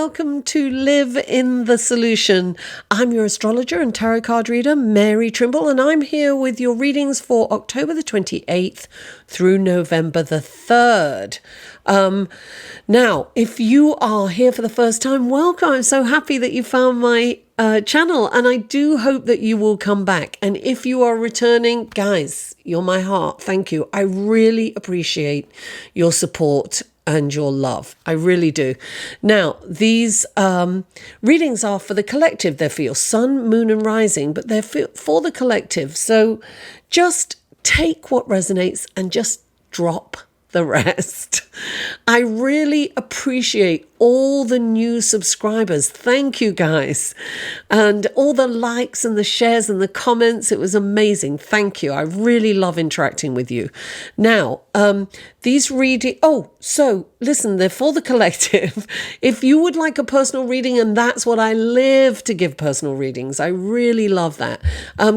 welcome to Live in the Solution. I'm your astrologer and tarot card reader, Mary Trimble, and I'm here with your readings for October the 28th through November the 3rd. Now, if you are here for the first time, welcome. I'm so happy that you found my channel, and I do hope that you will come back. And if you are returning, guys, you're my heart. Thank you. I really appreciate your support and your love. I really do. Now, these readings are for the collective. They're for your sun, moon, and rising, but they're for the collective. So just take what resonates and just drop the rest. I really appreciate all the new subscribers. Thank you, guys. And all the likes and the shares and the comments. It was amazing. Thank you. I really love interacting with you. Now, these reading... Oh, so listen, they're for the collective. If you would like a personal reading, and that's what I live to give, personal readings. I really love that.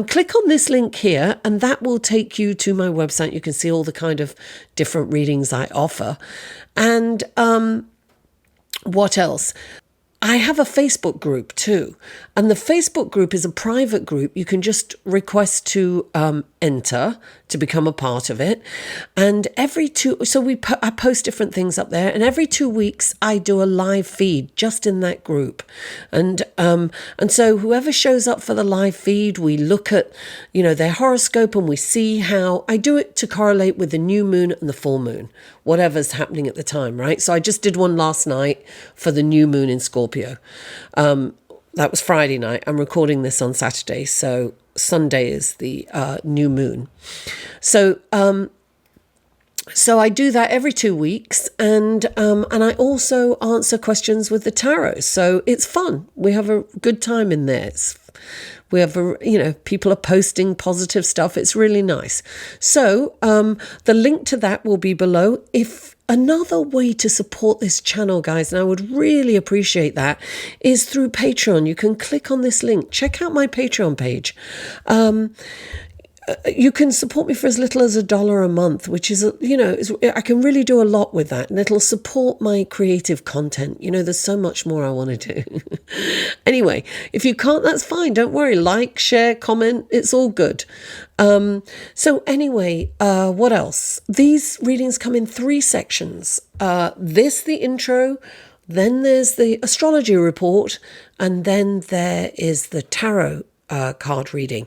Click on this link here, and that will take you to my website. You can see all the kind of different readings I offer. And what else? I have a Facebook group too. And the Facebook group is a private group. You can just request to enter to become a part of it. And I post different things up there. And every 2 weeks I do a live feed just in that group. And so whoever shows up for the live feed, we look at, their horoscope, and we see how I do it to correlate with the new moon and the full moon, whatever's happening at the time, right? So I just did one last night for the new moon in Scorpio. That was Friday night. I'm recording this on Saturday, so Sunday is the new moon. So I do that every 2 weeks, and I also answer questions with the tarot. So it's fun. We have a good time in there. People are posting positive stuff. It's really nice. So the link to that will be below. If another way to support this channel, guys, and I would really appreciate that, is through Patreon. You can click on this link. Check out my Patreon page. You can support me for as little as $1 a month, which is, I can really do a lot with that, and it'll support my creative content. There's so much more I want to do. Anyway, if you can't, that's fine. Don't worry. Like, share, comment. It's all good. So anyway, what else? These readings come in 3 sections. The intro, then there's the astrology report, and then there is the tarot card reading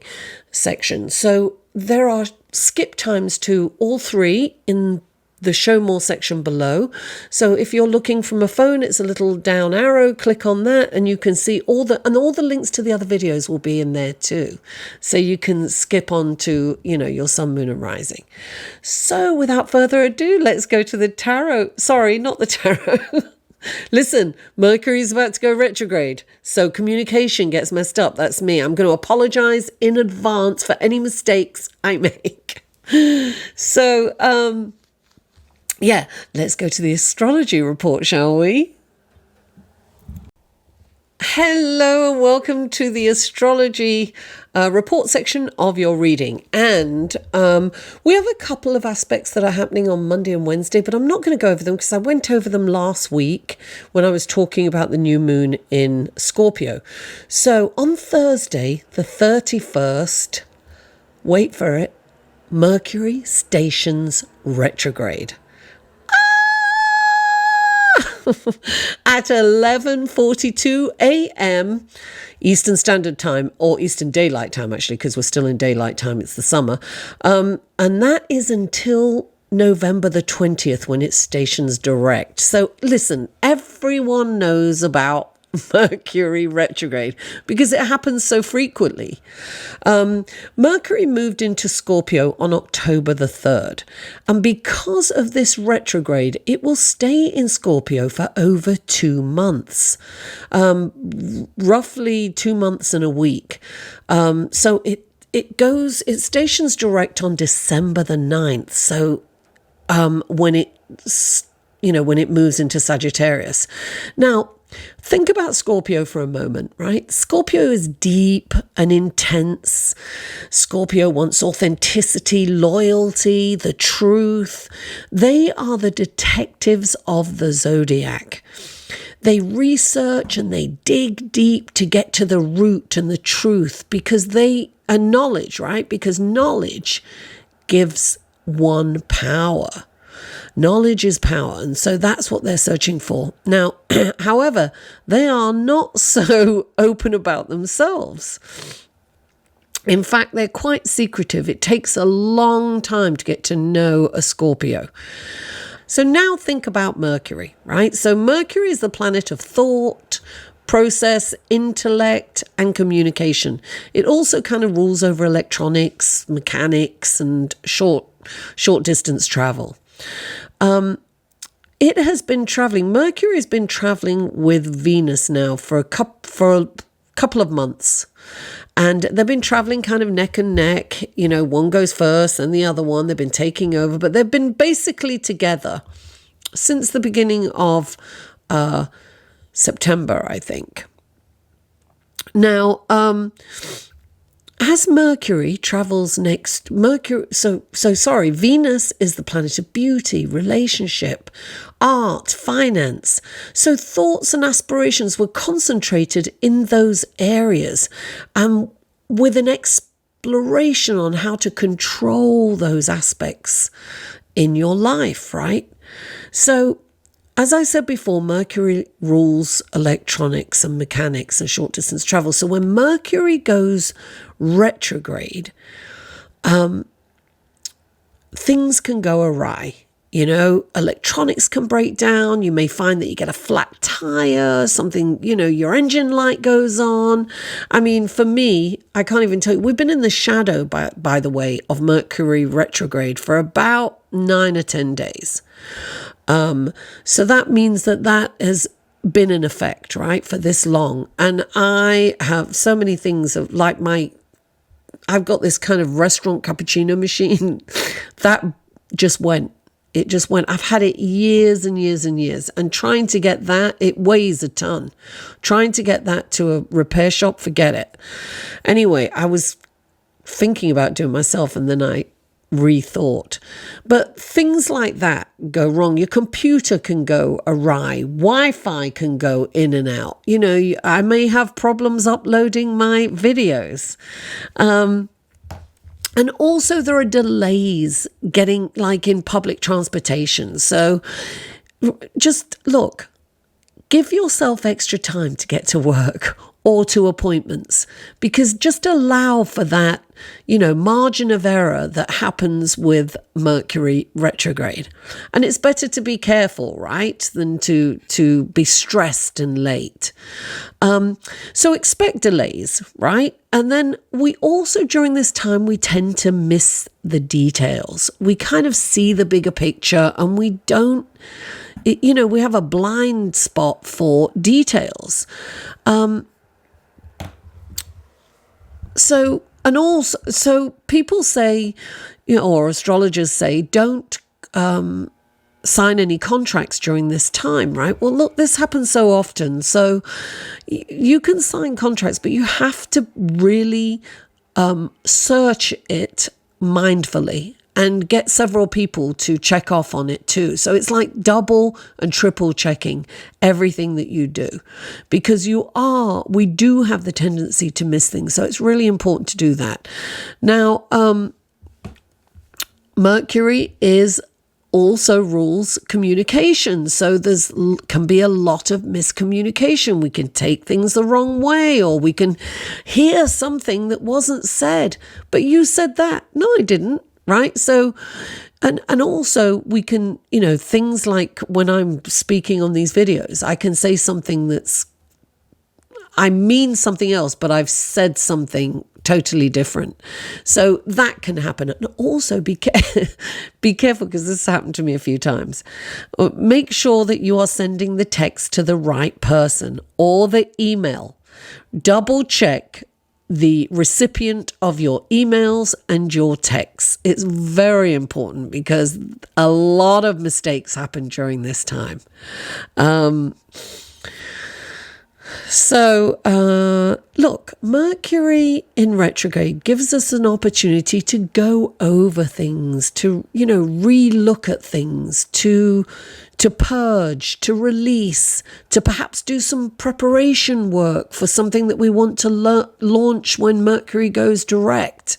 section. So there are skip times to all 3 in the show more section below. So if you're looking from a phone, it's a little down arrow, click on that, and you can see all the links to the other videos will be in there too. So you can skip on to, your sun, moon, and rising. So without further ado, let's go to the tarot. Sorry, not the tarot. Listen, Mercury's about to go retrograde, so communication gets messed up. That's me. I'm going to apologize in advance for any mistakes I make. So, let's go to the astrology report, shall we? Hello and welcome to the astrology report section of your reading. And we have a couple of aspects that are happening on Monday and Wednesday, but I'm not going to go over them because I went over them last week when I was talking about the new moon in Scorpio. So on Thursday, the 31st, wait for it, Mercury stations retrograde. At 11:42 a.m. Eastern Standard Time, or Eastern Daylight Time, actually, because we're still in daylight time. It's the summer. And that is until November the 20th when it stations direct. So listen, everyone knows about Mercury retrograde because it happens so frequently. Mercury moved into Scorpio on October the 3rd, and because of this retrograde, it will stay in Scorpio for over 2 months, roughly 2 months and a week. So it stations direct on December the 9th. So when it moves into Sagittarius. Now, think about Scorpio for a moment, right? Scorpio is deep and intense. Scorpio wants authenticity, loyalty, the truth. They are the detectives of the zodiac. They research and they dig deep to get to the root and the truth, because knowledge, right? Because knowledge gives one power. Knowledge is power, and so that's what they're searching for. Now, however, they are not so open about themselves. In fact, they're quite secretive. It takes a long time to get to know a Scorpio. So now think about Mercury, right? So Mercury is the planet of thought, process, intellect, and communication. It also kind of rules over electronics, mechanics, and short distance travel. It has been traveling. Mercury has been traveling with Venus now for a couple of months. And they've been traveling kind of neck and neck. You know, one goes first and the other one. They've been taking over, but they've been basically together since the beginning of September, I think. Now, as Mercury travels next, Venus is the planet of beauty, relationship, art, finance. So thoughts and aspirations were concentrated in those areas, with an exploration on how to control those aspects in your life, right? So, as I said before, Mercury rules electronics and mechanics and short distance travel. So when Mercury goes retrograde, things can go awry. You know, electronics can break down. You may find that you get a flat tire, something, your engine light goes on. I mean, for me, I can't even tell you, we've been in the shadow, by the way, of Mercury retrograde for about 9 or 10 days. So that means that has been in effect, right, for this long. And I have so many things I've got this kind of restaurant cappuccino machine that just went. It just went. I've had it years and years and years. And trying to get that, it weighs a ton. Trying to get that to a repair shop, forget it. Anyway, I was thinking about doing it myself, and then I rethought. But things like that go wrong. Your computer can go awry. Wi-Fi can go in and out. I may have problems uploading my videos. And also there are delays getting, like, in public transportation. So just look, give yourself extra time to get to work or to appointments, because just allow for that, margin of error that happens with Mercury retrograde. And it's better to be careful, right, than to be stressed and late. So expect delays, right? And then we also, during this time, we tend to miss the details. We kind of see the bigger picture, and we don't, we have a blind spot for details. So people say, or astrologers say, don't sign any contracts during this time, right? Well, look, this happens so often. So you can sign contracts, but you have to really search it mindfully and get several people to check off on it too. So it's like double and triple checking everything that you do, because we do have the tendency to miss things. So it's really important to do that. Now, Mercury also rules communication. So can be a lot of miscommunication. We can take things the wrong way, or we can hear something that wasn't said, but you said that. No, I didn't. Right. So, and also we can, things like when I'm speaking on these videos, I can say something I mean something else, but I've said something totally different. So that can happen. And also be careful, because this happened to me a few times. Make sure that you are sending the text to the right person, or the email. Double check the recipient of your emails and your texts. It's very important, because a lot of mistakes happen during this time. So, look, Mercury in retrograde gives us an opportunity to go over things, to, re-look at things, to purge, to release, to perhaps do some preparation work for something that we want to launch when Mercury goes direct.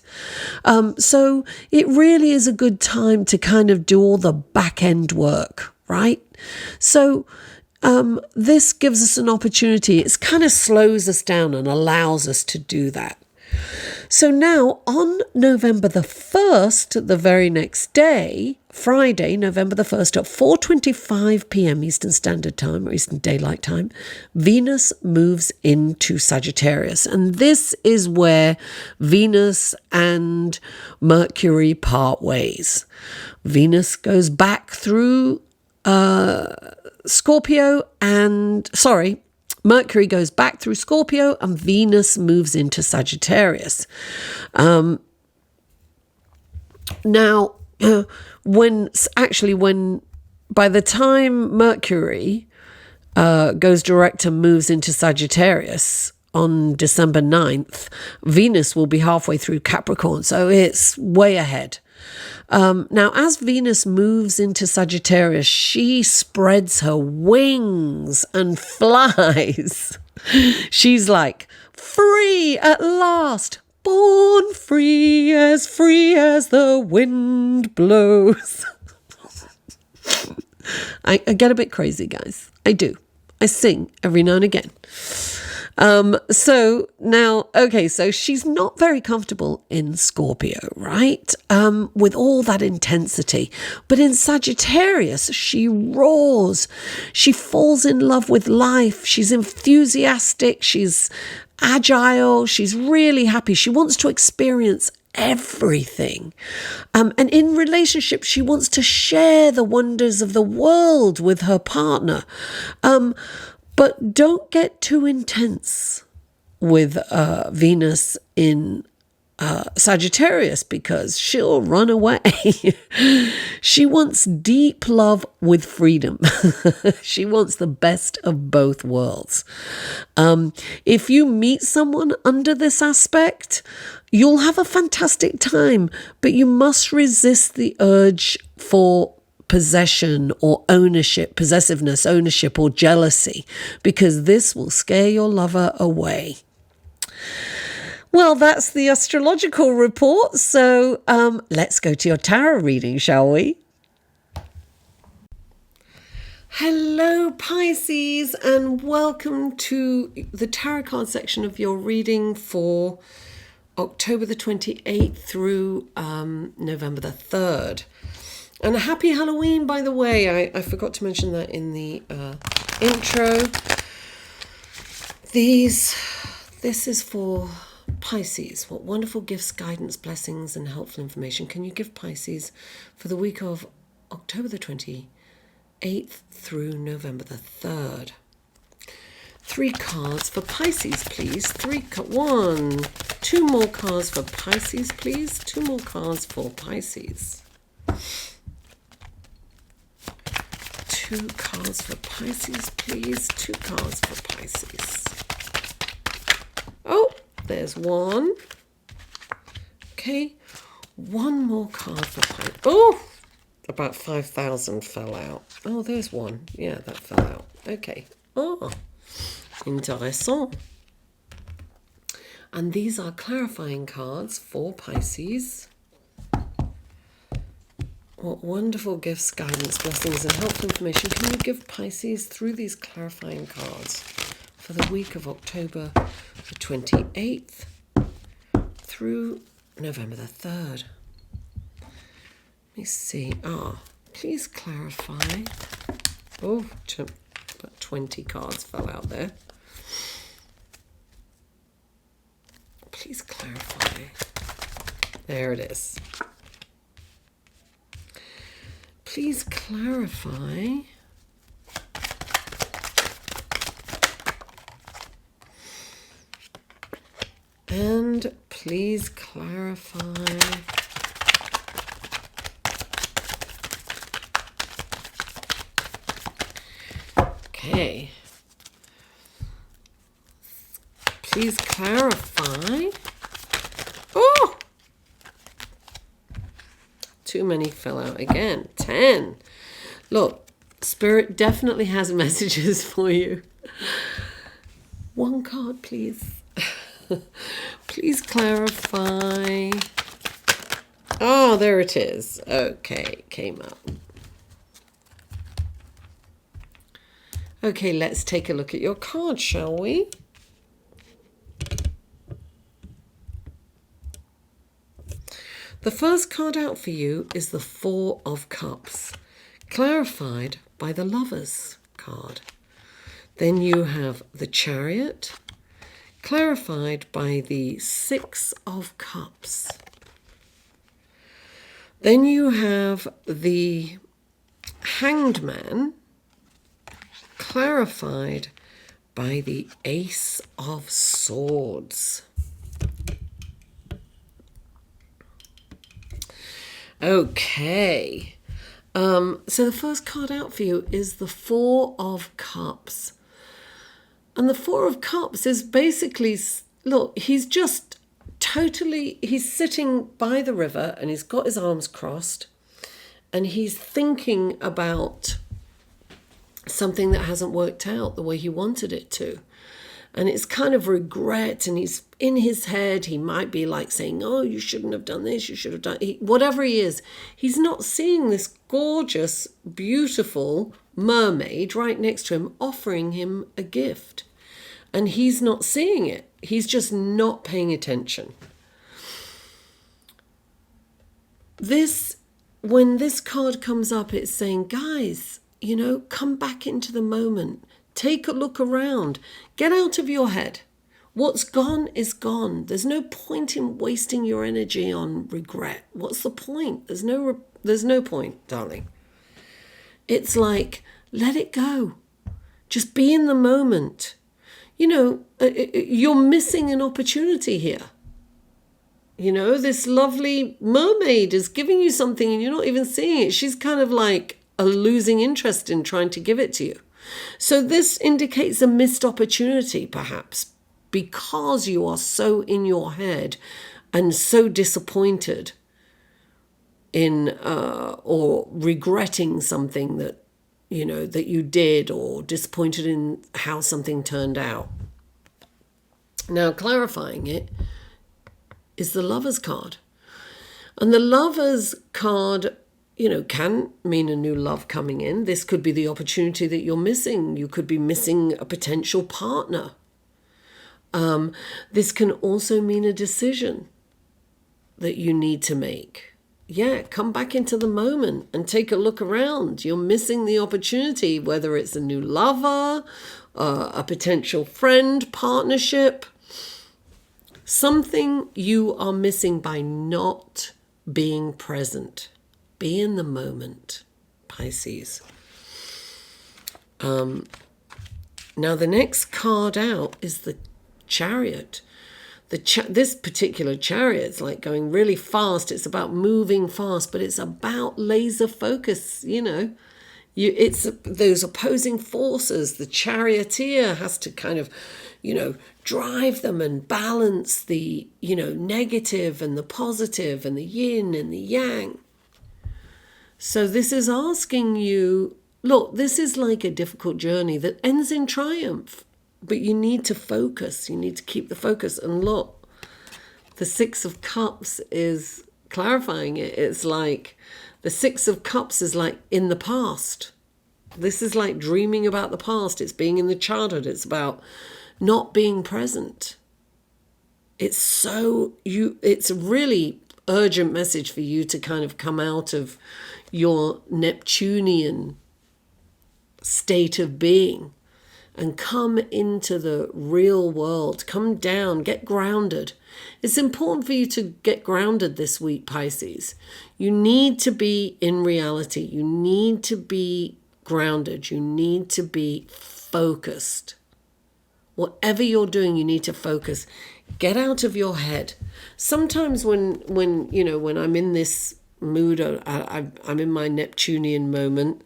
So it really is a good time to kind of do all the back end work, right? So this gives us an opportunity. It kind of slows us down and allows us to do that. So now on November the 1st, the very next day, Friday, November the 1st at 4:25 p.m. Eastern Standard Time or Eastern Daylight Time, Venus moves into Sagittarius. And this is where Venus and Mercury part ways. Venus goes back through Mercury goes back through Scorpio and Venus moves into Sagittarius. Now, when by the time Mercury goes direct and moves into Sagittarius on December 9th, Venus will be halfway through Capricorn, so it's way ahead. Now, as Venus moves into Sagittarius, she spreads her wings and flies. She's like, free at last, born free as the wind blows. I get a bit crazy, guys. I do. I sing every now and again. So she's not very comfortable in Scorpio, right? With all that intensity. But in Sagittarius, she roars. She falls in love with life. She's enthusiastic. She's agile. She's really happy. She wants to experience everything. And in relationship, she wants to share the wonders of the world with her partner. But don't get too intense with Venus in Sagittarius because she'll run away. She wants deep love with freedom. She wants the best of both worlds. If you meet someone under this aspect, you'll have a fantastic time, but you must resist the urge for possession or ownership, possessiveness, ownership or jealousy, because this will scare your lover away. Well, that's the astrological report. So let's go to your tarot reading, shall we? Hello, Pisces, and welcome to the tarot card section of your reading for October the 28th through November the 3rd. And a happy Halloween, by the way. I forgot to mention that in the intro. This is for Pisces. What wonderful gifts, guidance, blessings, and helpful information can you give Pisces for the week of October the 28th through November the 3rd? 3 cards for Pisces, please. 2 more cards for Pisces, please. 2 more cards for Pisces. 2 cards for Pisces, please. 2 cards for Pisces. Oh, there's 1. Okay, 1 more card for Pisces. Oh, about 5,000 fell out. Oh, there's 1. Yeah, that fell out. Okay. Oh, intéressant. And these are clarifying cards for Pisces. What wonderful gifts, guidance, blessings, and helpful information can you give Pisces through these clarifying cards for the week of October the 28th through November the 3rd? Let me see. Please clarify. Oh, about 20 cards fell out there. Please clarify. There it is. Please clarify. And please clarify. Okay. Please clarify. Oh! Too many fell out again. 10. Look, Spirit definitely has messages for you. One card, please. Please clarify. Oh, there it is. Okay, came up. Okay, let's take a look at your card, shall we? The first card out for you is the Four of Cups, clarified by the Lovers card. Then you have the Chariot, clarified by the Six of Cups. Then you have the Hanged Man, clarified by the Ace of Swords. Okay. So the first card out for you is the Four of Cups. And the Four of Cups is basically, look, he's just totally, he's sitting by the river and he's got his arms crossed and he's thinking about something that hasn't worked out the way he wanted it to. And it's kind of regret, and he's in his head, he might be like saying, oh, you shouldn't have done this, you should have done, whatever he is, he's not seeing this gorgeous, beautiful mermaid right next to him offering him a gift. And he's not seeing it. He's just not paying attention. When this card comes up, it's saying, guys, come back into the moment. Take a look around. Get out of your head. What's gone is gone. There's no point in wasting your energy on regret. What's the point? There's no point, darling. It's like, let it go. Just be in the moment. You're missing an opportunity here. This lovely mermaid is giving you something and you're not even seeing it. She's kind of like losing interest in trying to give it to you. So this indicates a missed opportunity, perhaps, because you are so in your head and so disappointed in or regretting something that you did, or disappointed in how something turned out. Now, clarifying it is the Lovers card. And the Lovers card can mean a new love coming in. This could be the opportunity that you're missing. You could be missing a potential partner. This can also mean a decision that you need to make. Yeah, come back into the moment and take a look around. You're missing the opportunity, whether it's a new lover, a potential friend, partnership. Something you are missing by not being present. Be in the moment, Pisces. Now the next card out is the Chariot. This particular chariot is like going really fast. It's about moving fast, but it's about laser focus. It's those opposing forces. The charioteer has to kind of, drive them and balance the, negative and the positive and the yin and the yang. So this is asking you, look, this is like a difficult journey that ends in triumph, but you need to focus. You need to keep the focus. And look, the Six of Cups is clarifying it. It's like the Six of Cups is like in the past. This is like dreaming about the past. It's being in the childhood. It's about not being present. It's a really urgent message for you to kind of come out of your Neptunian state of being and come into the real world. Come down, get grounded. It's important for you to get grounded this week, Pisces. You need to be in reality. You need to be grounded. You need to be focused. Whatever you're doing, you need to focus. Get out of your head. Sometimes when I'm in this mood, I'm in my Neptunian moment,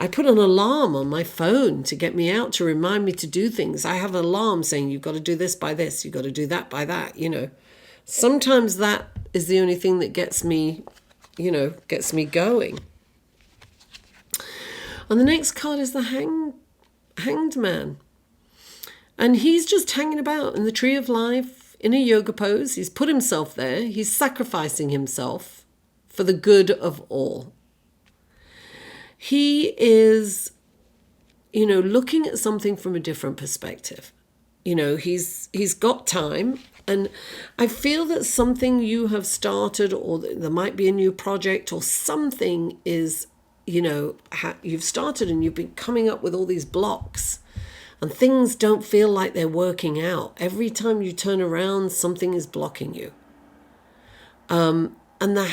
I put an alarm on my phone to get me out, to remind me to do things. I have an alarm saying you've got to do this by this, you've got to do that by that, Sometimes that is the only thing that gets me going. And the next card is the Hanged Man. And he's just hanging about in the tree of life in a yoga pose. He's put himself there. He's sacrificing himself for the good of all. He is, looking at something from a different perspective. He's got time. And I feel that something you have started, or there might be a new project, or something is, you've started and you've been coming up with all these blocks and things don't feel like they're working out. Every time you turn around, something is blocking you. And the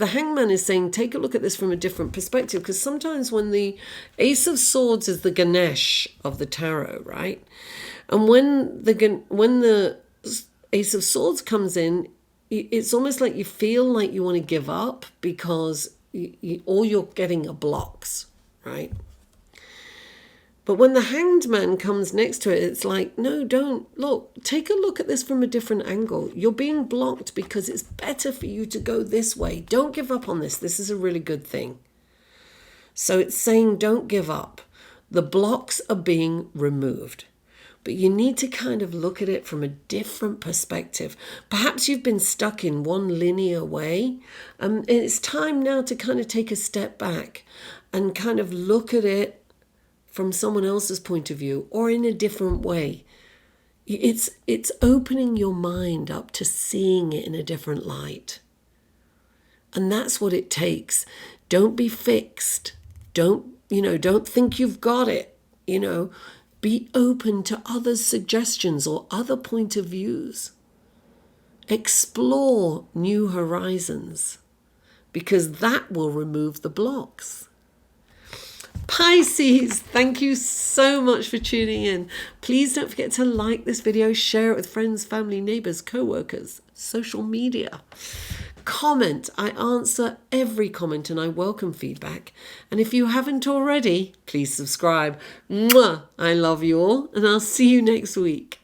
Hangman is saying, take a look at this from a different perspective, because sometimes when the Ace of Swords is the Ganesh of the tarot, right? And when the Ace of Swords comes in, it's almost like you feel like you want to give up because all you're getting are blocks, right? But when the Hanged Man comes next to it, it's like, no, don't. Look, take a look at this from a different angle. You're being blocked because it's better for you to go this way. Don't give up on this. This is a really good thing. So it's saying don't give up. The blocks are being removed. But you need to kind of look at it from a different perspective. Perhaps you've been stuck in one linear way. And it's time now to kind of take a step back and kind of look at it from someone else's point of view or in a different way. It's opening your mind up to seeing it in a different light. And that's what it takes. Don't be fixed. Don't think you've got it, Be open to others' suggestions or other point of views. Explore new horizons, because that will remove the blocks. Pisces, thank you so much for tuning in. Please don't forget to like this video, share it with friends, family, neighbors, co-workers, social media. Comment. I answer every comment and I welcome feedback. And if you haven't already, please subscribe. Mwah! I love you all, and I'll see you next week.